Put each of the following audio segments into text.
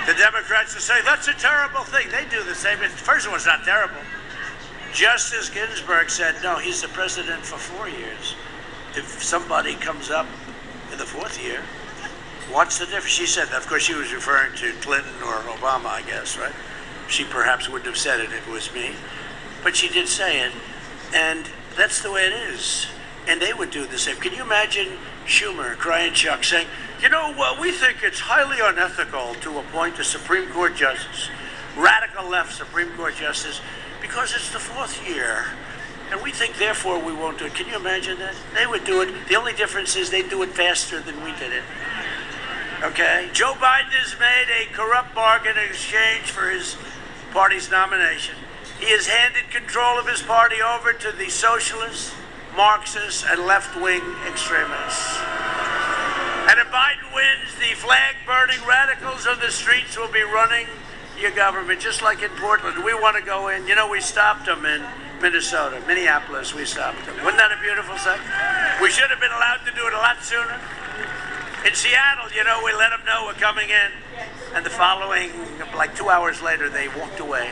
The Democrats will say, that's a terrible thing. They do the same. First of all, it's not terrible. Justice Ginsburg said, no, he's the president for 4 years. If somebody comes up in the 4th year, what's the difference? She said, of course, she was referring to Clinton or Obama, I guess, right? She perhaps wouldn't have said it if it was me. But she did say it. And that's the way it is. And they would do the same. Can you imagine Schumer crying Chuck saying, you know, we think it's highly unethical to appoint a Supreme Court justice, radical left Supreme Court justice, because it's the 4th year. And we think, therefore, we won't do it. Can you imagine that? They would do it. The only difference is they do it faster than we did it. Okay? Joe Biden has made a corrupt bargain in exchange for his party's nomination. He has handed control of his party over to the socialists, Marxists, and left-wing extremists. And if Biden wins, the flag-burning radicals on the streets will be running your government, just like in Portland. We want to go in. You know, we stopped them in Minnesota, Minneapolis, we stopped them. Wasn't that a beautiful sight? We should have been allowed to do it a lot sooner. In Seattle, you know, we let them know we're coming in. And the following, like 2 hours later, they walked away.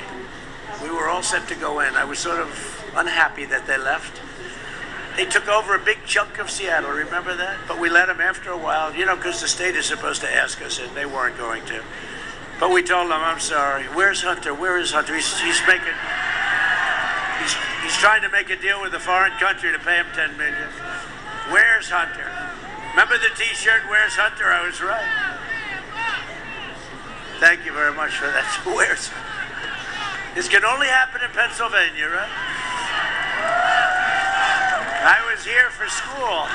We were all set to go in. I was sort of unhappy that they left. They took over a big chunk of Seattle, remember that? But we let them after a while, you know, because the state is supposed to ask us, and they weren't going to. But we told them, I'm sorry. Where's Hunter? Where is Hunter? He's trying to make a deal with a foreign country to pay him $10 million. Where's Hunter? Remember the T-shirt, Where's Hunter? I was right. Thank you very much for that. Where's Hunter? This can only happen in Pennsylvania, right? I was here for school.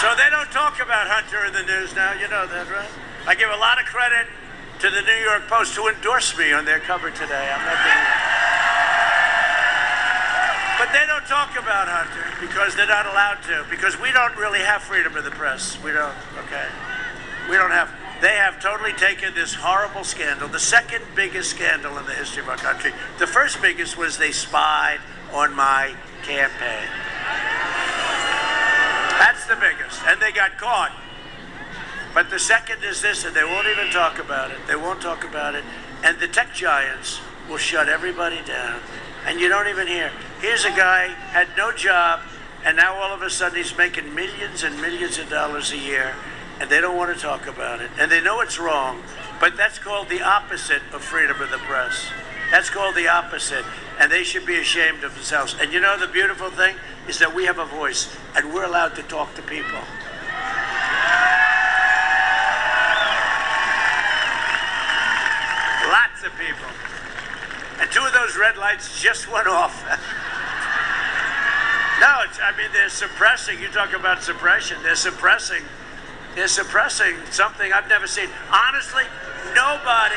So they don't talk about Hunter in the news now, you know that, right? I give a lot of credit to the New York Post, who endorsed me on their cover today. I'm not being... But they don't talk about Hunter because they're not allowed to, because we don't really have freedom of the press. We don't, okay? We don't have. They have totally taken this horrible scandal, the second biggest scandal in the history of our country. The first biggest was they spied on my campaign. That's the biggest, and they got caught. But the second is this, and they won't even talk about it. They won't talk about it. And the tech giants will shut everybody down. And you don't even hear. Here's a guy, had no job, and now all of a sudden he's making millions and millions of dollars a year, and they don't want to talk about it. And they know it's wrong, but that's called the opposite of freedom of the press. That's called the opposite, and they should be ashamed of themselves. And you know the beautiful thing is that we have a voice, and we're allowed to talk to people. Lots of people. And 2 of those red lights just went off. No, I mean, they're suppressing. You talk about suppression. They're suppressing something I've never seen. Honestly, nobody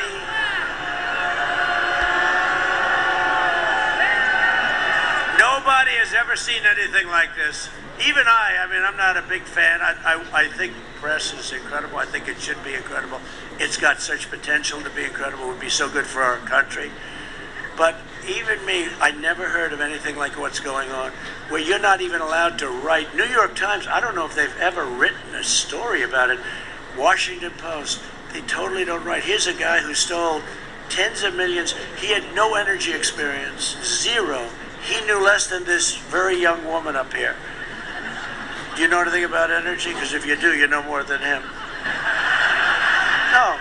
has ever seen anything like this. Even I mean, I'm not a big fan. I think press is incredible. I think it should be incredible. It's got such potential to be incredible. It would be so good for our country. But even me, I never heard of anything like what's going on, where you're not even allowed to write. New York Times, I don't know if they've ever written a story about it. Washington Post, they totally don't write. Here's a guy who stole tens of millions. He had no energy experience, zero. He knew less than this very young woman up here. Do you know anything about energy? Because if you do, you know more than him. No.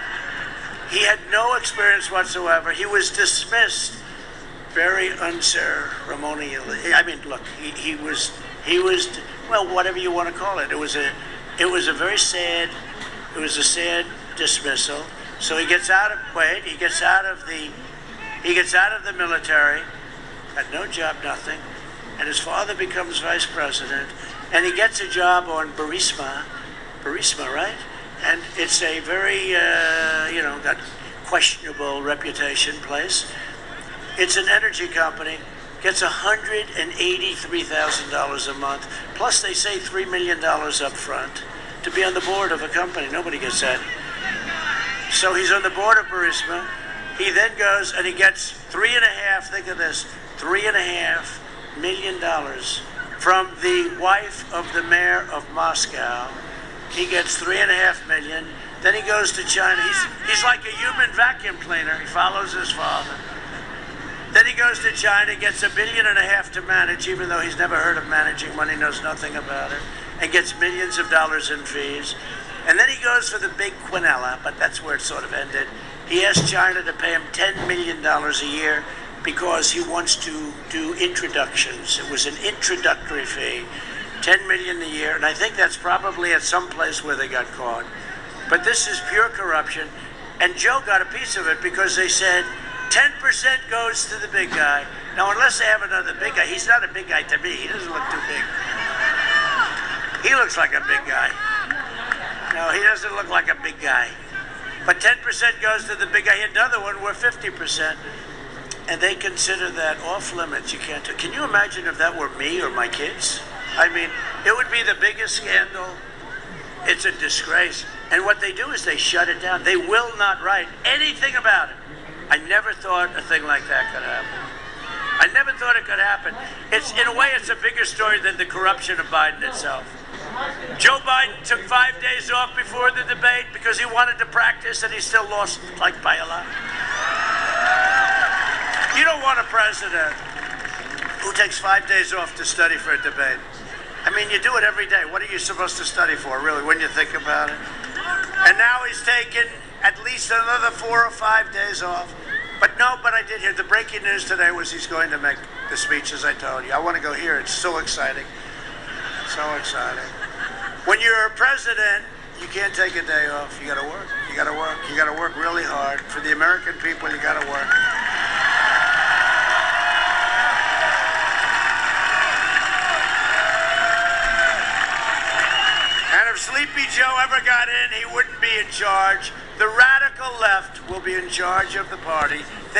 He had no experience whatsoever. He was dismissed very unceremonially. I mean, look, he was, well, whatever you want to call it. It was a very sad, it was a sad dismissal. So he gets out of the military, had no job, nothing, and his father becomes vice president, and he gets a job on Burisma, right? And it's a very, got questionable reputation place. It's an energy company, gets $183,000 a month, plus they say $3 million up front to be on the board of a company. Nobody gets that. So he's on the board of Burisma. He then goes and he gets 3.5, think of this, 3.5 million from the wife of the mayor of Moscow. He gets $3.5 million. Then he goes to China. He's like a human vacuum cleaner. He follows his father. Then he goes to China, gets $1.5 billion to manage, even though he's never heard of managing money, knows nothing about it, and gets millions of dollars in fees. And then he goes for the big quinella, but that's where it sort of ended. He asked China to pay him $10 million a year because he wants to do introductions. It was an introductory fee, $10 million a year, and I think that's probably at some place where they got caught. But this is pure corruption, and Joe got a piece of it because they said 10% goes to the big guy. Now, unless they have another big guy, he's not a big guy to me. He doesn't look too big. He looks like a big guy. No, he doesn't look like a big guy. But 10% goes to the big guy. Another one where 50%. And they consider that off limits. You can't do. Can you imagine if that were me or my kids? I mean, it would be the biggest scandal. It's a disgrace. And what they do is they shut it down. They will not write anything about it. I never thought a thing like that could happen. I never thought it could happen. It's, in a way, it's a bigger story than the corruption of Biden itself. Joe Biden took 5 days off before the debate because he wanted to practice, and he still lost, like, by a lot. You don't want a president who takes 5 days off to study for a debate. I mean, you do it every day. What are you supposed to study for, really, when you think about it? And now he's taken at least another 4 or 5 days off. But I did hear the breaking news today was he's going to make the speech, as I told you. I want to go hear it. It's so exciting. So exciting. When you're a president, you can't take a day off. You got to work. You got to work. You got to work really hard. For the American people, you got to work. And if Sleepy Joe ever got in, he wouldn't be in charge. The radical left will be in charge of the party. They